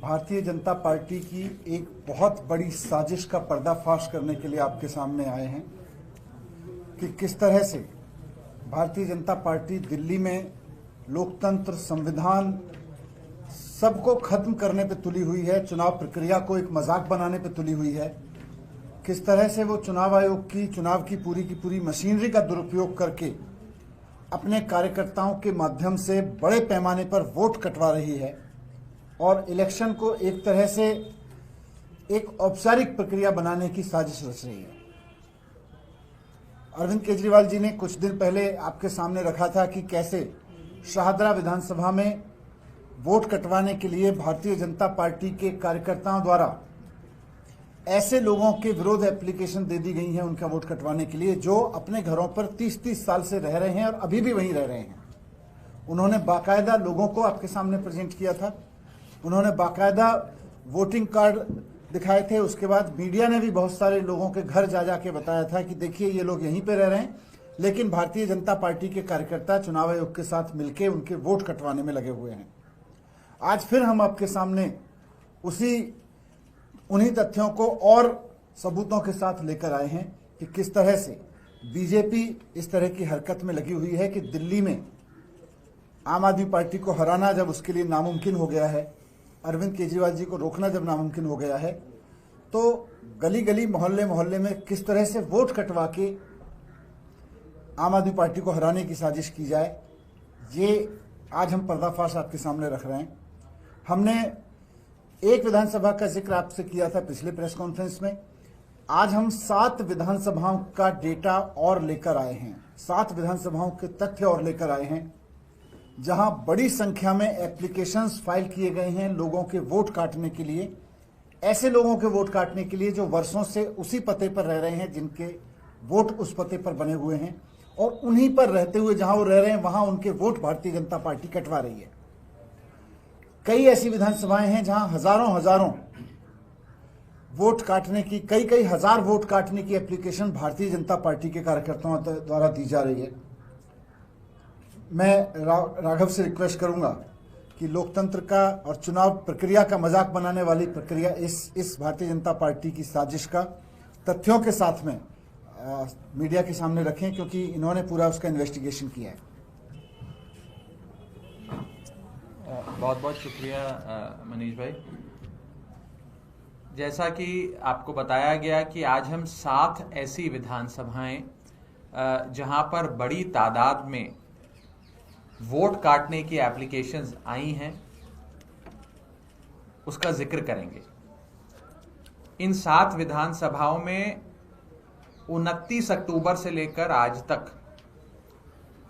Bharatiya Janata party की एक बहुत बड़ी साजिश का पर्दाफाश करने के लिए आपके सामने आए हैं कि किस तरह से भारतीय जनता पार्टी दिल्ली में लोकतंत्र, संविधान सबको खत्म करने पे तुली हुई है, चुनाव प्रक्रिया को एक मजाक बनाने पे तुली हुई है। किस तरह से वो चुनाव आयोग की चुनाव की पूरी मशीनरी का दुरुपयोग करके अपने कार्यकर्ताओं के माध्यम से बड़े पैमाने पर वोट कटवा रही है और इलेक्शन को एक तरह से एक औपचारिक प्रक्रिया बनाने की साजिश रच रही है। अरविंद केजरीवाल जी ने कुछ दिन पहले आपके सामने रखा था कि कैसे शाहदरा विधानसभा में वोट कटवाने के लिए भारतीय जनता पार्टी के कार्यकर्ताओं द्वारा ऐसे लोगों के विरोध एप्लीकेशन दे दी गई है उनका वोट कटवाने के लिए जो अपने घरों पर 30-30 साल से रह रहे हैं और अभी भी वहीं रह रहे हैं। उन्होंने बाकायदा लोगों को आपके सामने प्रेजेंट किया था, उन्होंने बाकायदा वोटिंग कार्ड दिखाए थे। उसके बाद मीडिया ने भी बहुत सारे लोगों के घर जा जाके बताया था कि देखिए ये लोग यहीं पे रह रहे हैं, लेकिन भारतीय जनता पार्टी के कार्यकर्ता चुनाव आयोग के साथ मिलकर उनके वोट कटवाने में लगे हुए हैं। आज फिर हम आपके सामने उन्हीं तथ्यों को और सबूतों के साथ लेकर आए हैं कि किस तरह से बीजेपी इस तरह की हरकत में लगी हुई है कि दिल्ली में आम आदमी पार्टी को हराना जब उसके लिए नामुमकिन हो गया है, अरविंद केजरीवाल जी को रोकना जब नामुमकिन हो गया है, तो गली गली मोहल्ले मोहल्ले में किस तरह से वोट कटवा के आम आदमी पार्टी को हराने की साजिश की जाए, ये आज हम पर्दाफाश आपके सामने रख रहे हैं। हमने एक विधानसभा का जिक्र आपसे किया था पिछले प्रेस कॉन्फ्रेंस में। आज हम 7 विधानसभाओं का डेटा और लेकर आए हैं, 7 विधानसभाओं के तथ्य और लेकर आए हैं जहां बड़ी संख्या में एप्लीकेशंस फाइल किए गए हैं लोगों के वोट काटने के लिए, ऐसे लोगों के वोट काटने के लिए जो वर्षों से उसी पते पर रह रहे हैं, जिनके वोट उस पते पर बने हुए हैं और उन्हीं पर रहते हुए जहां वो रह रहे हैं वहां उनके वोट भारतीय जनता पार्टी कटवा रही है। कई ऐसी विधानसभाएं हैं जहां हजारों वोट काटने की, कई हजार वोट काटने की एप्लीकेशन भारतीय जनता पार्टी के कार्यकर्ताओं द्वारा दी जा रही है। मैं राघव से रिक्वेस्ट करूंगा कि लोकतंत्र का और चुनाव प्रक्रिया का मजाक बनाने वाली प्रक्रिया इस भारतीय जनता पार्टी की साजिश का तथ्यों के साथ में मीडिया के सामने रखें, क्योंकि इन्होंने पूरा उसका इन्वेस्टिगेशन किया है। बहुत बहुत शुक्रिया मनीष भाई। जैसा कि आपको बताया गया कि आज हम 7 ऐसी विधानसभाएं जहां पर बड़ी तादाद में वोट काटने की एप्लीकेशंस आई हैं उसका जिक्र करेंगे। इन 7 विधानसभाओं में 29 अक्टूबर से लेकर आज तक,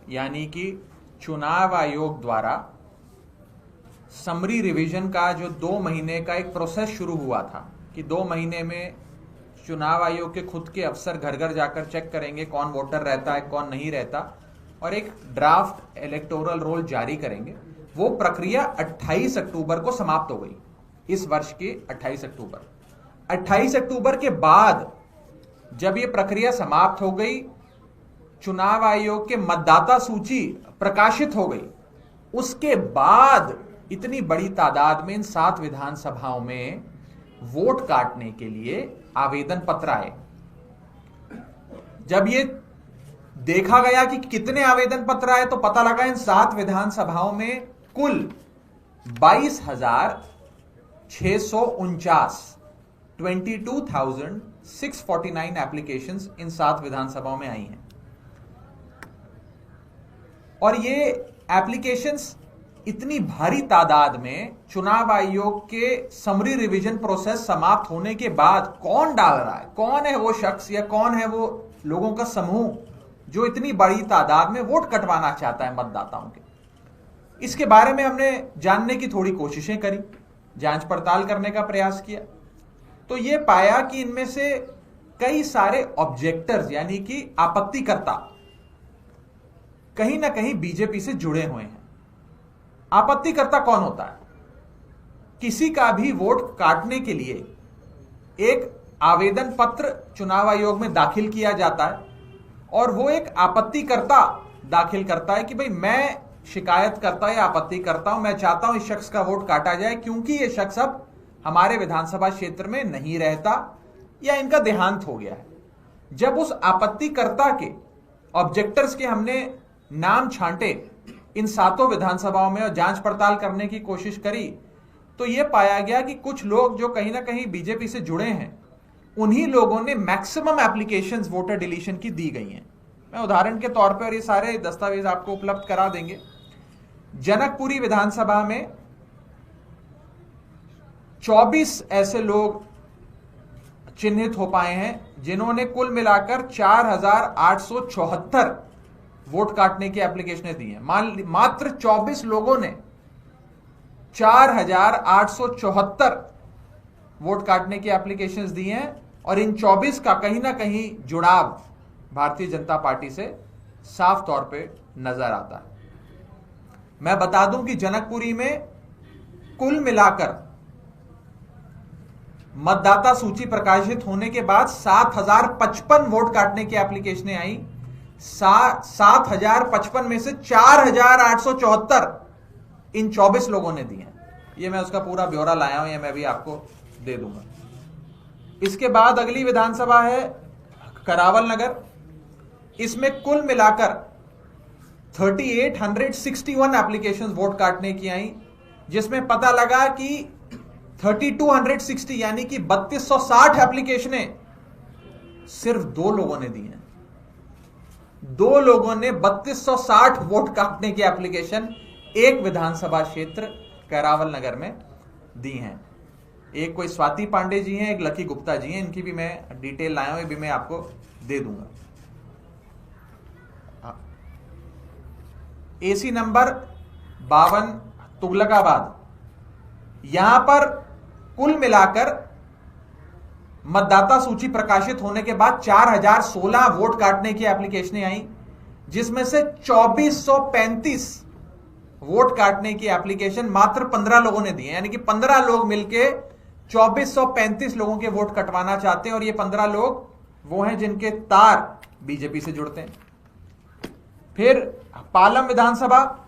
यानी कि चुनाव आयोग द्वारा समरी रिवीजन का जो 2 महीने का एक प्रोसेस शुरू हुआ था कि 2 महीने में चुनाव आयोग के खुद के अफसर घर घर जाकर चेक करेंगे कौन वोटर रहता है कौन नहीं रहता और एक ड्राफ्ट इलेक्टोरल रोल जारी करेंगे। वो प्रक्रिया 28 अक्टूबर को समाप्त हो गई, इस वर्ष के 28 अक्टूबर। 28 अक्टूबर के बाद जब ये प्रक्रिया समाप्त हो गई, चुनाव आयोग के मतदाता सूची प्रकाशित हो गई, उसके बाद इतनी बड़ी तादाद में इन 7 विधानसभाओं में वोट काटने के लिए आवेदन पत्र आए। जब ये देखा गया कि कितने आवेदन पत्र आए तो पता लगा इन 7 विधानसभाओं में कुल 22,649 एप्लीकेशंस इन 7 विधानसभाओं में आई हैं। और ये एप्लीकेशंस इतनी भारी तादाद में चुनाव आयोग के समरी रिवीजन प्रोसेस समाप्त होने के बाद कौन डाल रहा है, कौन है वो शख्स या कौन है वो लोगों का समूह जो इतनी बड़ी तादाद में वोट कटवाना चाहता है मतदाताओं के, इसके बारे में हमने जानने की थोड़ी कोशिशें करी, जांच पड़ताल करने का प्रयास किया, तो ये पाया कि इनमें से कई सारे ऑब्जेक्टर्स यानी कि आपत्तिकर्ता कहीं ना कहीं बीजेपी से जुड़े हुए हैं। आपत्तिकर्ता कौन होता है? किसी का भी वोट काटने के लिए एक आवेदन पत्र चुनाव आयोग में दाखिल किया जाता है और वो एक आपत्तिकर्ता दाखिल करता है कि भाई मैं शिकायत करता या आपत्ति करता हूं, मैं चाहता हूं इस शख्स का वोट काटा जाए क्योंकि यह शख्स अब हमारे विधानसभा क्षेत्र में नहीं रहता या इनका देहांत हो गया है। जब उस आपत्तिकर्ता के, ऑब्जेक्टर्स के हमने नाम छांटे इन 7 विधानसभाओं में और जांच पड़ताल करने की कोशिश करी, तो यह पाया गया कि कुछ लोग जो कहीं ना कहीं बीजेपी से जुड़े हैं, उन्हीं लोगों ने मैक्सिमम एप्लीकेशंस वोटर डिलीशन की दी गई हैं। मैं उदाहरण के तौर पर ये सारे दस्तावेज आपको उपलब्ध करा देंगे। जनकपुरी विधानसभा में 24 ऐसे लोग चिन्हित हो पाए हैं जिन्होंने कुल मिलाकर 4874 वोट काटने की एप्लीकेशनें दी हैं। मात्र 24 लोगों ने 4874 वोट काटने की एप्लीकेशंस दी हैं और इन 24 का कहीं ना कहीं जुड़ाव भारतीय जनता पार्टी से साफ तौर पे नजर आता है। मैं बता दूं कि जनकपुरी में कुल मिलाकर मतदाता सूची प्रकाशित होने के बाद 7055 वोट काटने की एप्लीकेशनें आई। 7055 में से 4874 इन 24 लोगों ने दी हैं। ये मैं उसका पूरा ब्यौरा लाया हूं, ये मैं भी आपको दे दूंगा। इसके बाद अगली विधानसभा है करावल नगर। इसमें कुल मिलाकर 3861 एप्लीकेशंस वोट काटने की आई, जिसमें पता लगा कि 3260 यानी कि 3260 एप्लीकेशनें सिर्फ 2 लोगों ने दी हैं। 2 लोगों ने 3260 वोट काटने की एप्लीकेशन एक विधानसभा क्षेत्र करावल नगर में दी हैं। एक कोई स्वाति पांडे जी हैं, एक लकी गुप्ता जी हैं, इनकी भी मैं डिटेल लाया हूं, ये भी मैं आपको दे दूंगा। एसी नंबर 52 तुगलकाबाद, यहां पर कुल मिलाकर मतदाता सूची प्रकाशित होने के बाद 4016 वोट काटने की एप्लीकेशनें आई, जिसमें से 2435 वोट काटने की एप्लीकेशन मात्र 15 लोगों ने दी है। यानी कि 15 लोग मिलके 2435 लोगों के वोट कटवाना चाहते हैं और ये 15 लोग वो हैं जिनके तार बीजेपी से जुड़ते हैं। फिर पालम विधानसभा,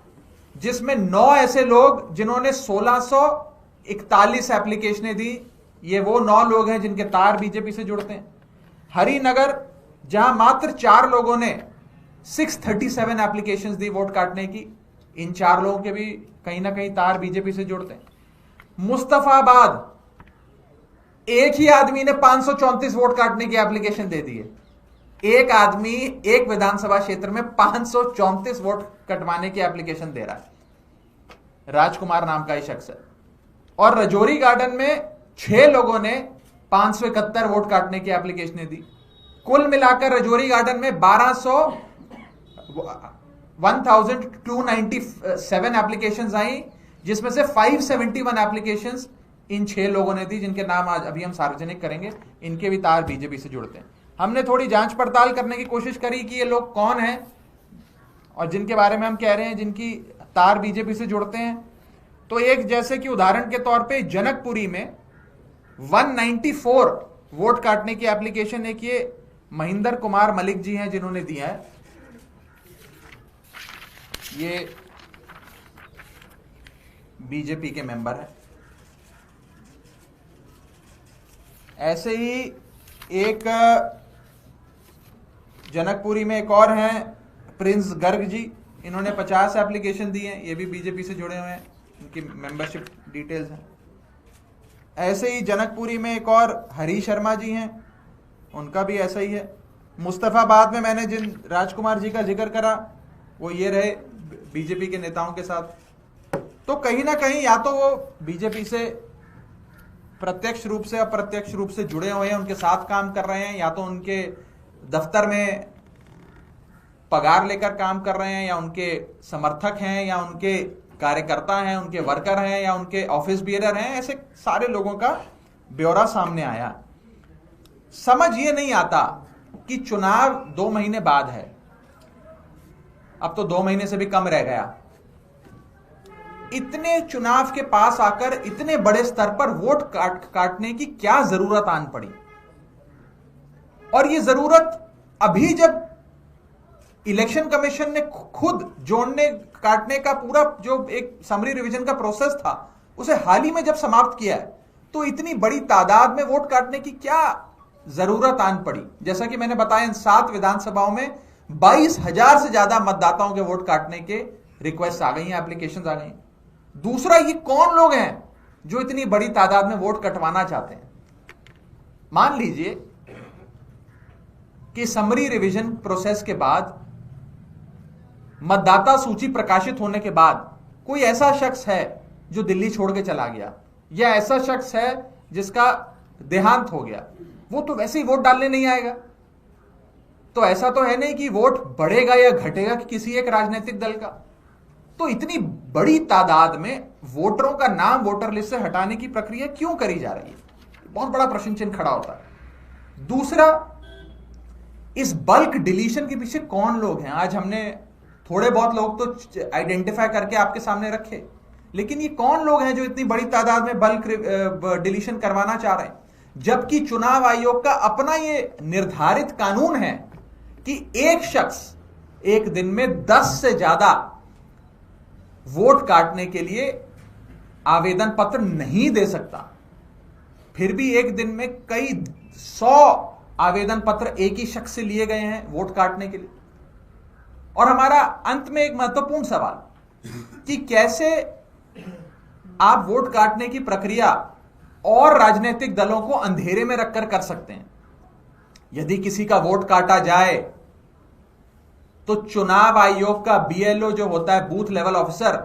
जिसमें 9 ऐसे लोग जिन्होंने 1641 एप्लीकेशनें दी, ये वो 9 लोग हैं जिनके तार बीजेपी से जुड़ते हैं। हरिनगर, जहां मात्र 4 लोगों ने 637 एप्लीकेशंस दी वोट काटने की, इन 4 लोगों के भी कहीं ना कहीं तार बीजेपी से जुड़ते हैं। मुस्तफाबाद, एक ही आदमी ने 534 वोट काटने की एप्लीकेशन दे दी है। एक आदमी एक विधानसभा क्षेत्र में 534 वोट कटवाने की एप्लीकेशन दे रहा है, राजकुमार नाम का ही शख्स है। और रजौरी गार्डन में 6 लोगों ने 571 वोट काटने की एप्लीकेशनें दी। कुल मिलाकर रजौरी गार्डन में 1297 एप्लीकेशंस आई, जिसमें से 571 एप्लीकेशंस इन 6 लोगों ने दी, जिनके नाम आज अभी हम सार्वजनिक करेंगे। इनके भी तार बीजेपी से जुड़ते हैं। हमने थोड़ी जांच पड़ताल करने की कोशिश करी कि ये लोग कौन हैं और जिनके बारे में हम कह रहे हैं जिनकी तार बीजेपी से जुड़ते हैं। तो एक, जैसे कि उदाहरण के तौर पे जनकपुरी में 194 वोट काटने की एप्लीकेशन एक ये महेंद्र कुमार मलिक जी हैं जिन्होंने दिया है। ये बीजेपी के मेंबर है। ऐसे ही एक जनकपुरी में एक और हैं प्रिंस गर्ग जी, इन्होंने 50 एप्लीकेशन दी हैं, ये भी बीजेपी से जुड़े हुए हैं, इनकी मेंबरशिप डिटेल्स हैं। ऐसे ही जनकपुरी में एक और हरी शर्मा जी हैं, उनका भी ऐसा ही है। मुस्तफाबाद में मैंने जिन राजकुमार जी का जिक्र करा वो ये रहे बीजेपी के नेताओं के साथ। तो कहीं ना कहीं या तो वो बीजेपी से प्रत्यक्ष रूप से अप्रत्यक्ष रूप से जुड़े हुए हैं, उनके साथ काम कर रहे हैं, या तो उनके दफ्तर में पगार लेकर काम कर रहे हैं, या उनके समर्थक हैं, या उनके कार्यकर्ता हैं, उनके वर्कर हैं, या उनके ऑफिस बियरर हैं। ऐसे सारे लोगों का ब्यौरा सामने आया। समझ ये नहीं आता कि चुनाव 2 महीने बाद है, अब तो 2 महीने से भी कम रह गया। इतने चुनाव के पास आकर इतने बड़े स्तर पर वोट काटने की क्या जरूरत आन पड़ी? और ये जरूरत अभी जब इलेक्शन कमीशन ने खुद जोड़ने काटने का पूरा जो एक समरी रिवीजन का प्रोसेस था उसे हाल ही में जब समाप्त किया है, तो इतनी बड़ी तादाद में वोट काटने की क्या जरूरत आन पड़ी? जैसा कि मैंने बताया, इन 7 विधानसभाओं में 22,000 से ज्यादा मतदाताओं के वोट काटने के रिक्वेस्ट आ गई हैं, एप्लीकेशंस आ गई हैं। दूसरा, ये कौन लोग हैं जो इतनी बड़ी तादाद में वोट कटवाना चाहते हैं? मान लीजिए कि समरी रिवीजन प्रोसेस के बाद, मतदाता सूची प्रकाशित होने के बाद कोई ऐसा शख्स है जो दिल्ली छोड़ के चला गया, या ऐसा शख्स है जिसका देहांत हो गया, वो तो वैसे ही वोट डालने नहीं आएगा। तो ऐसा तो है नहीं कि वोट बढ़ेगा या घटेगा कि किसी एक राजनीतिक दल का। तो इतनी बड़ी तादाद में वोटरों का नाम वोटर लिस्ट से हटाने की प्रक्रिया क्यों करी जा रही है? बहुत बड़ा प्रश्न चिन्ह खड़ा होता है। दूसरा, इस बल्क डिलीशन के पीछे कौन लोग हैं? आज हमने थोड़े बहुत लोग तो आइडेंटिफाई करके आपके सामने रखे, लेकिन ये कौन लोग हैं जो इतनी बड़ी तादाद में बल्क डिलीशन करवाना चाह रहे हैं? जबकि चुनाव आयोग का अपना ये निर्धारित कानून है कि एक शख्स एक दिन में 10 से ज्यादा वोट काटने के लिए आवेदन पत्र नहीं दे सकता। फिर भी एक दिन में कई 100 आवेदन पत्र एक ही शख्स से लिए गए हैं वोट काटने के लिए। और हमारा अंत में एक महत्वपूर्ण सवाल कि कैसे आप वोट काटने की प्रक्रिया और राजनीतिक दलों को अंधेरे में रखकर कर सकते हैं। यदि किसी का वोट काटा जाए तो चुनाव आयोग का बीएलओ जो होता है, बूथ लेवल ऑफिसर,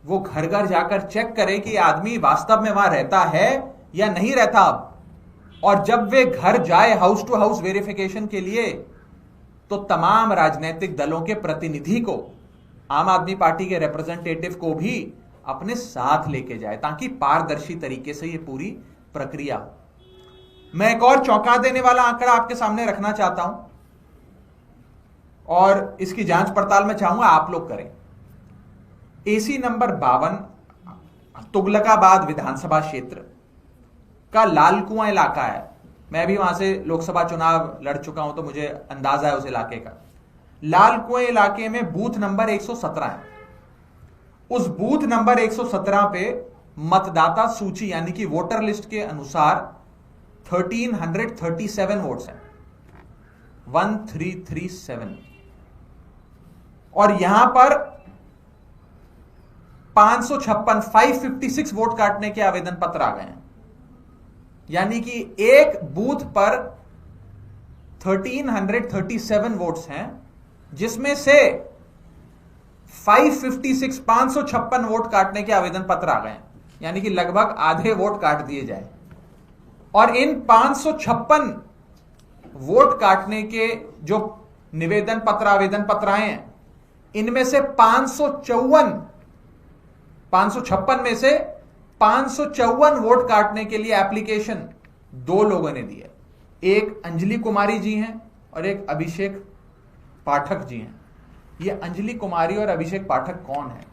वो घर घर जाकर चेक करे कि आदमी वास्तव में वहां रहता है या नहीं रहता। और जब वे घर जाए हाउस टू हाउस वेरिफिकेशन के लिए, तो तमाम राजनीतिक दलों के प्रतिनिधि को, आम आदमी पार्टी के रिप्रेजेंटेटिव को भी अपने साथ लेके जाए, ताकि पारदर्शी तरीके से यह पूरी प्रक्रिया हो। मैं एक और चौंका देने वाला आंकड़ा आपके सामने रखना चाहता हूं, और इसकी जांच पड़ताल में चाहूंगा आप लोग करें। एसी नंबर 52 तुगलकाबाद विधानसभा क्षेत्र का लालकुआं इलाका है। मैं भी वहां से लोकसभा चुनाव लड़ चुका हूं, तो मुझे अंदाजा है उस इलाके का। लालकुआं इलाके में बूथ नंबर 117 है। उस बूथ नंबर 117 पे मतदाता सूची यानी कि वोटर लिस्ट के अनुसार 1337 वोट्स हैं, 1337। और यहां पर 556 वोट काटने के आवेदन पत्र आ गए हैं। यानी कि एक बूथ पर 1337 वोट्स हैं, जिसमें से 556 वोट काटने के आवेदन पत्र आ गए हैं। यानी कि लगभग आधे वोट काट दिए जाए। और इन 556 वोट काटने के जो निवेदन पत्र, आवेदन पत्र आए हैं, इनमें से 556 में से 554 वोट काटने के लिए एप्लीकेशन 2 लोगों ने दी है। एक अंजलि कुमारी जी हैं और एक अभिषेक पाठक जी हैं। ये अंजलि कुमारी और अभिषेक पाठक कौन है?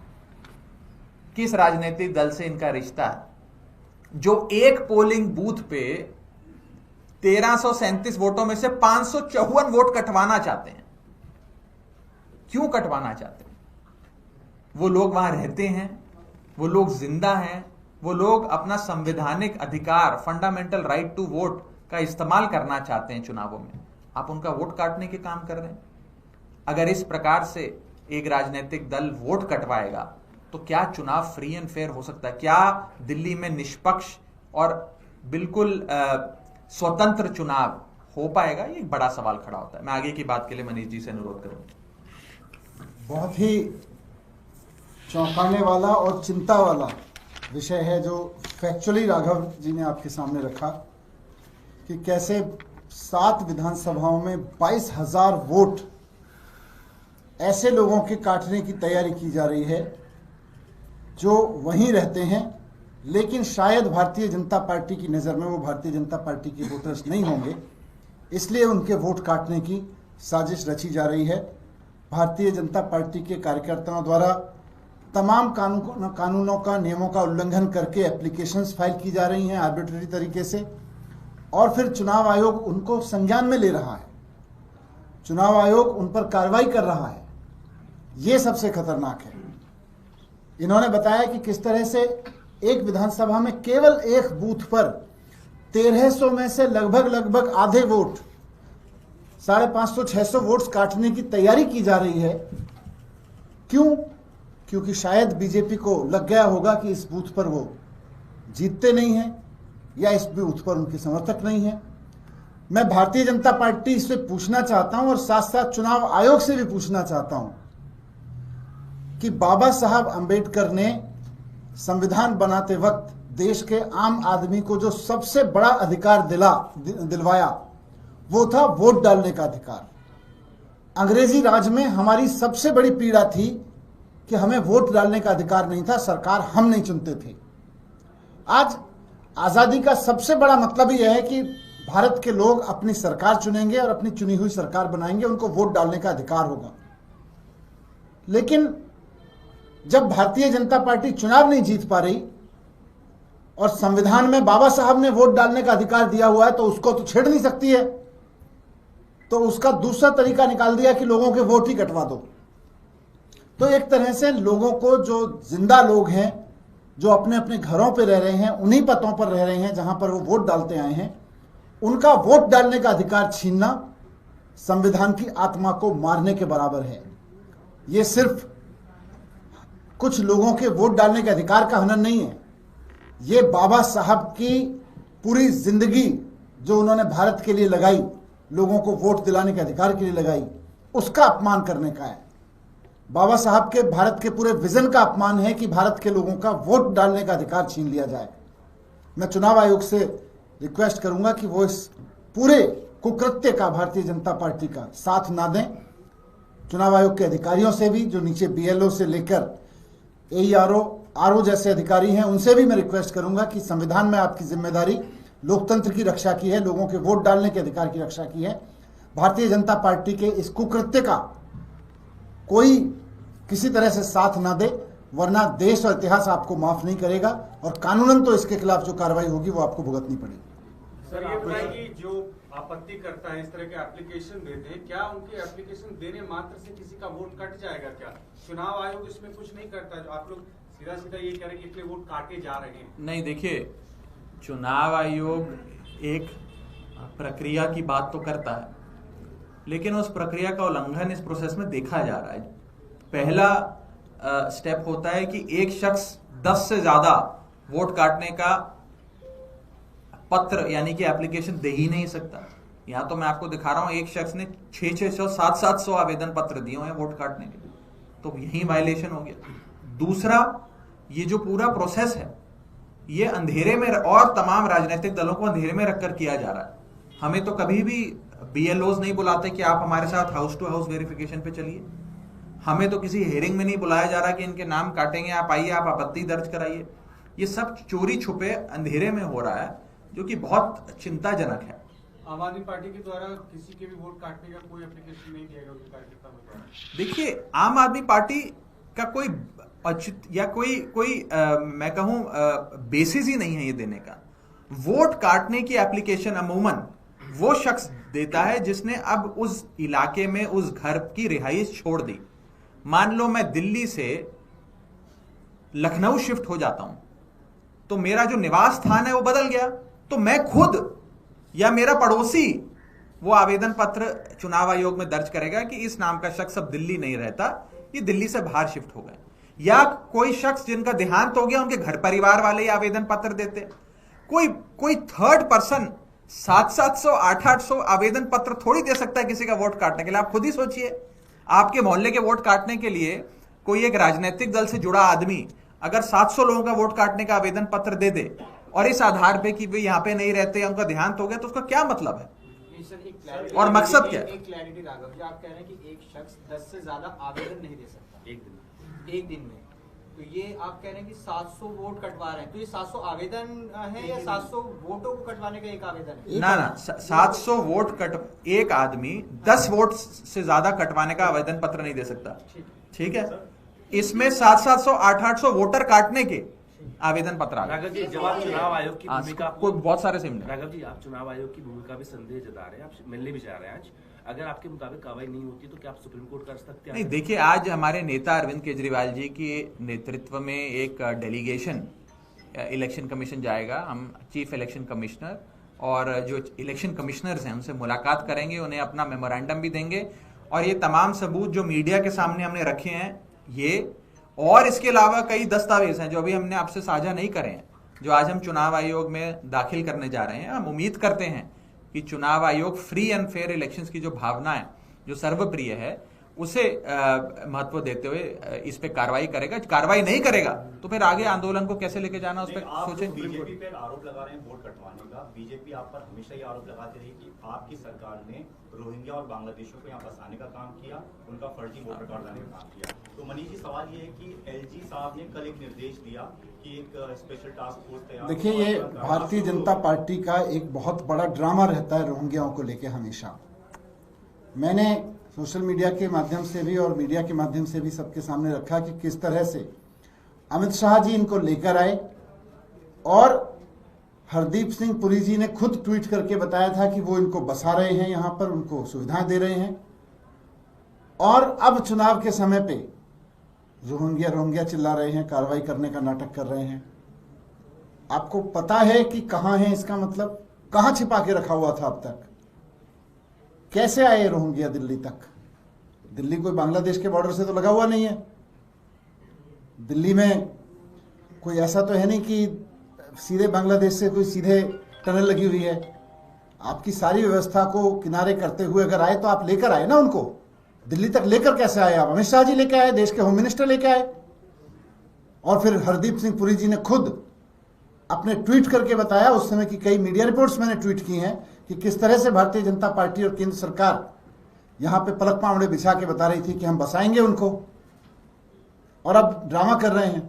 किस राजनीतिक दल से इनका रिश्ता है, जो एक पोलिंग बूथ पे 1337 वोटों में से 554 वोट कटवाना चाहते हैं? क्यों कटवाना चाहते हैं? वो लोग वहां रहते हैं, वो लोग जिंदा हैं, वो लोग अपना संवैधानिक अधिकार, फंडामेंटल राइट टू वोट का इस्तेमाल करना चाहते हैं चुनावों में। आप उनका वोट काटने के काम कर रहे हैं। अगर इस प्रकार से एक राजनीतिक दल वोट कटवाएगा तो क्या चुनाव फ्री एंड फेयर हो सकता है? क्या दिल्ली में निष्पक्ष और बिल्कुल स्वतंत्र चुनाव हो पाएगा? ये एक बड़ा सवाल खड़ा होता है। मैं आगे की बात के लिए मनीष जी से अनुरोध करूंगा। बहुत ही चौंकाने वाला और चिंता वाला विषय है जो फैक्चुअली राघव जी ने आपके सामने रखा, कि कैसे 7 विधानसभाओं में 22,000 वोट ऐसे लोगों के काटने की तैयारी की जा रही है जो वहीं रहते हैं, लेकिन शायद भारतीय जनता पार्टी की नज़र में वो भारतीय जनता पार्टी के वोटर्स नहीं होंगे, इसलिए उनके वोट काटने की साजिश रची जा रही है। भारतीय जनता पार्टी के कार्यकर्ताओं द्वारा तमाम कानूनों का, नियमों का उल्लंघन करके एप्लीकेशंस फाइल की जा रही हैं आर्बिट्रेरी तरीके से, और फिर चुनाव आयोग उनको संज्ञान में ले रहा है, चुनाव आयोग उन पर कार्रवाई कर रहा है। ये सबसे खतरनाक है। इन्होंने बताया कि किस तरह से एक विधानसभा में केवल एक बूथ पर 1300 में से लगभग आधे वोट 550-600 वोट्स काटने की तैयारी की जा रही है। क्यों? क्योंकि शायद बीजेपी को लग गया होगा कि इस बूथ पर वो जीतते नहीं हैं या इस बूथ पर उनके समर्थक नहीं हैं। मैं भारतीय जनता पार्टी से पूछना चाहता हूं और साथ साथ चुनाव आयोग से भी पूछना चाहता हूं कि बाबा साहब अंबेडकर ने संविधान बनाते वक्त देश के आम आदमी को जो सबसे बड़ा अधिकार दिलवाया वो था वोट डालने का अधिकार। अंग्रेजी राज में हमारी सबसे बड़ी पीड़ा थी कि हमें वोट डालने का अधिकार नहीं था, सरकार हम नहीं चुनते थे। आज आजादी का सबसे बड़ा मतलब यह है कि भारत के लोग अपनी सरकार चुनेंगे और अपनी चुनी हुई सरकार बनाएंगे, उनको वोट डालने का अधिकार होगा। लेकिन जब भारतीय जनता पार्टी चुनाव नहीं जीत पा रही और संविधान में बाबा साहब ने वोट डालने का अधिकार दिया हुआ है तो उसको तो छेड़ नहीं सकती है, तो उसका दूसरा तरीका निकाल दिया कि लोगों के वोट ही कटवा दो। तो एक तरह से लोगों को, जो जिंदा लोग हैं, जो अपने अपने घरों पे रह रहे हैं, उन्हीं पतों पर रह रहे हैं जहां पर वो वोट डालते आए हैं, उनका वोट डालने का अधिकार छीनना संविधान की आत्मा को मारने के बराबर है। ये सिर्फ कुछ लोगों के वोट डालने के अधिकार का हनन नहीं है, ये बाबा साहब की पूरी जिंदगी जो उन्होंने भारत के लिए लगाई, लोगों को वोट दिलाने के अधिकार के लिए लगाई, उसका अपमान करने का है। बाबा साहब के भारत के पूरे विजन का अपमान है कि भारत के लोगों का वोट डालने का अधिकार छीन लिया जाए। मैं चुनाव आयोग से रिक्वेस्ट करूंगा कि वो इस पूरे कुकृत्य का भारतीय जनता पार्टी का साथ ना दें। चुनाव आयोग के अधिकारियों से भी, जो नीचे BLO से लेकर AERO, RO जैसे अधिकारी हैं, उनसे भी मैं रिक्वेस्ट करूंगा कि संविधान में आपकी जिम्मेदारी लोकतंत्र की रक्षा की है, लोगों के वोट डालने के अधिकार की रक्षा की है। भारतीय जनता पार्टी के इस कुकृत्य का कोई किसी तरह से साथ ना दे, वरना देश और इतिहास आपको माफ नहीं करेगा और कानूनन तो इसके खिलाफ जो कार्रवाई होगी वो आपको भुगतनी पड़ेगी। सर, ये बताइए कि जो आपत्ति करता है, इस तरह के एप्लीकेशन देते हैं, क्या उनके एप्लीकेशन देने मात्र से किसी का वोट कट जाएगा? क्या चुनाव आयोग इसमें कुछ नहीं करता? जो आप लोग सीधा सीधा ये कह रहे हैं कि इसलिए वोट काटे जा रहे हैं। नहीं, देखिए, चुनाव आयोग एक प्रक्रिया की बात तो करता है, लेकिन उस प्रक्रिया का उल्लंघन इस प्रोसेस में देखा जा रहा है। पहला स्टेप होता है कि एक शख्स 10 से ज्यादा वोट काटने का पत्र यानी कि एप्लीकेशन दे ही नहीं सकता। यहां तो मैं आपको दिखा रहा हूं, एक शख्स ने 600, 700 आवेदन पत्र दिए हुए हैं वोट काटने के लिए, तो यही वायलेशन हो गया। दूसरा, ये जो पूरा प्रोसेस है ये अंधेरे में और तमाम राजनीतिक दलों को अंधेरे में रखकर किया जा रहा है। हमें तो कभी भी BLOs नहीं बुलाते कि आप हमारे साथ हाउस टू हाउस वेरिफिकेशन पे चलिए। हमें तो किसी हेयरिंग में नहीं बुलाया जा रहा कि इनके नाम काटेंगे, आप आइए, आप आपत्ति दर्ज कराइए। ये सब चोरी छुपे अंधेरे में हो रहा है, जो कि बहुत चिंताजनक है। आम आदमी पार्टी के द्वारा किसी के भी वोट काटने का कोई एप्लीकेशन नहीं दिया गया। देखिए, आम आदमी पार्टी का कोई औचित्य या कोई मैं कहूं बेसिस ही नहीं है ये देने का। वोट काटने की एप्लीकेशन अमूमन वो शख्स देता है जिसने अब उस इलाके में उस घर की रिहाइश छोड़ दी। मान लो मैं दिल्ली से लखनऊ शिफ्ट हो जाता हूं, तो मेरा जो निवास स्थान है वो बदल गया, तो मैं खुद या मेरा पड़ोसी वो आवेदन पत्र चुनाव आयोग में दर्ज करेगा कि इस नाम का शख्स अब दिल्ली नहीं रहता, ये दिल्ली से बाहर शिफ्ट हो गए। या कोई शख्स जिनका देहांत हो गया, उनके घर परिवार वाले आवेदन पत्र देते। कोई थर्ड पर्सन 700, 800 आवेदन पत्र थोड़ी दे सकता है किसी का वोट काटने के लिए। आप खुद ही सोचिए, आपके मोहल्ले के वोट काटने के लिए कोई एक राजनीतिक दल से जुड़ा आदमी अगर 700 लोगों का वोट काटने का आवेदन पत्र दे दे और इस आधार पे कि वे यहाँ पे नहीं रहते, उनका देहांत हो गया, तो उसका क्या मतलब है और मकसद क्या है? एक क्लैरिटी राघव जी, आप कह रहे हैं कि एक शख्स 10 से ज्यादा आवेदन नहीं दे सकता एक दिन में, तो ये आप कह रहे हैं कि 700 वोट कटवा रहे हैं, तो ये 700 आवेदन है या 700 वोटों को कटवाने का एक आवेदन है? ना 700 वोट एक आदमी 10 वोट से ज्यादा कटवाने का आवेदन पत्र नहीं दे सकता। ठीक है, इसमें 700, 800 वोटर काटने के आवेदन पत्र आ राघव जी, जब आप चुनाव आयोग की भूमिका कोई बहुत सारे सिम राघव जी, आप चुनाव आयोग की भूमिका पे संदेह जता रहे हैं, आप मिलने भी जा रहे हैं आज। अगर आपके मुताबिक कार्रवाई नहीं होती तो क्या आप सुप्रीम कोर्ट कर सकते हैं? नहीं, देखिए, आज हमारे नेता अरविंद केजरीवाल जी के नेतृत्व में एक डेलीगेशन इलेक्शन कमीशन जाएगा। हम चीफ इलेक्शन कमिश्नर और जो इलेक्शन कमिश्नर्स हैं उनसे मुलाकात करेंगे, उन्हें अपना मेमोरेंडम भी देंगे और ये तमाम सबूत जो मीडिया के सामने हमने रखे हैं, ये और इसके अलावा कई दस्तावेज हैं जो अभी हमने आपसे साझा नहीं करे हैं, जो आज हम चुनाव आयोग में दाखिल करने जा रहे हैं। हम उम्मीद करते हैं कि चुनाव आयोग फ्री एंड फेयर इलेक्शंस की जो भावना है, जो सर्वप्रिय है, उसे महत्व देते हुए इस पे कार्रवाई करेगा। कार्रवाई नहीं करेगा तो फिर आगे आंदोलन को कैसे लेके जाना उस पर सोचे। बीजेपी पर आरोप लगा रहे हैं वोट कटवाने का। बीजेपी आप पर हमेशा ये आरोप लगाती रही कि आपकी सरकार ने रोहिंग्या और बांग्लादेशियों को यहाँ बसाने का काम किया, उनका फर्जी वोटर कार्ड लाने का काम किया। तो मनीष जी, सवाल ये है कि एलजी साहब ने कल एक निर्देश दिया कि एक स्पेशल टास्क फोर्स तैयार। देखिए, ये भारतीय जनता पार्टी का एक बहुत बड़ा ड्रामा रहता है रोहिंग्याओं को लेके हमेशा। मैंने सोशल मीडिया के माध्यम से भी और मीडिया के माध्यम से भी सबके सामने रखा कि किस तरह से अमित शाह जी इनको लेकर आए और हरदीप सिंह पुरी जी ने खुद ट्वीट करके बताया था कि वो इनको बसा रहे हैं, यहां पर उनको सुविधाएं दे रहे हैं। और अब चुनाव के समय पे रोहिंग्या चिल्ला रहे हैं, कार्रवाई करने का नाटक कर रहे हैं। आपको पता है कि कहां है इसका मतलब? कहां छिपा के रखा हुआ था अब तक? कैसे आए रोहिंग्या दिल्ली तक? दिल्ली कोई बांग्लादेश के बॉर्डर से तो लगा हुआ नहीं है। दिल्ली में कोई ऐसा तो है नहीं कि सीधे बांग्लादेश से कोई सीधे टनल लगी हुई है। आपकी सारी व्यवस्था को किनारे करते हुए अगर आए तो आप लेकर आए ना उनको। दिल्ली तक लेकर कैसे आए आप? अमित शाह जी लेके आए, देश के होम मिनिस्टर लेके आए। और फिर हरदीप सिंह पुरी जी ने खुद अपने ट्वीट करके बताया, उस समय की कई मीडिया रिपोर्ट्स मैंने ट्वीट की हैं, कि किस तरह से भारतीय जनता पार्टी और केंद्र सरकार यहां पे पलक पावड़े बिछा के बता रही थी कि हम बसाएंगे उनको, और अब ड्रामा कर रहे हैं।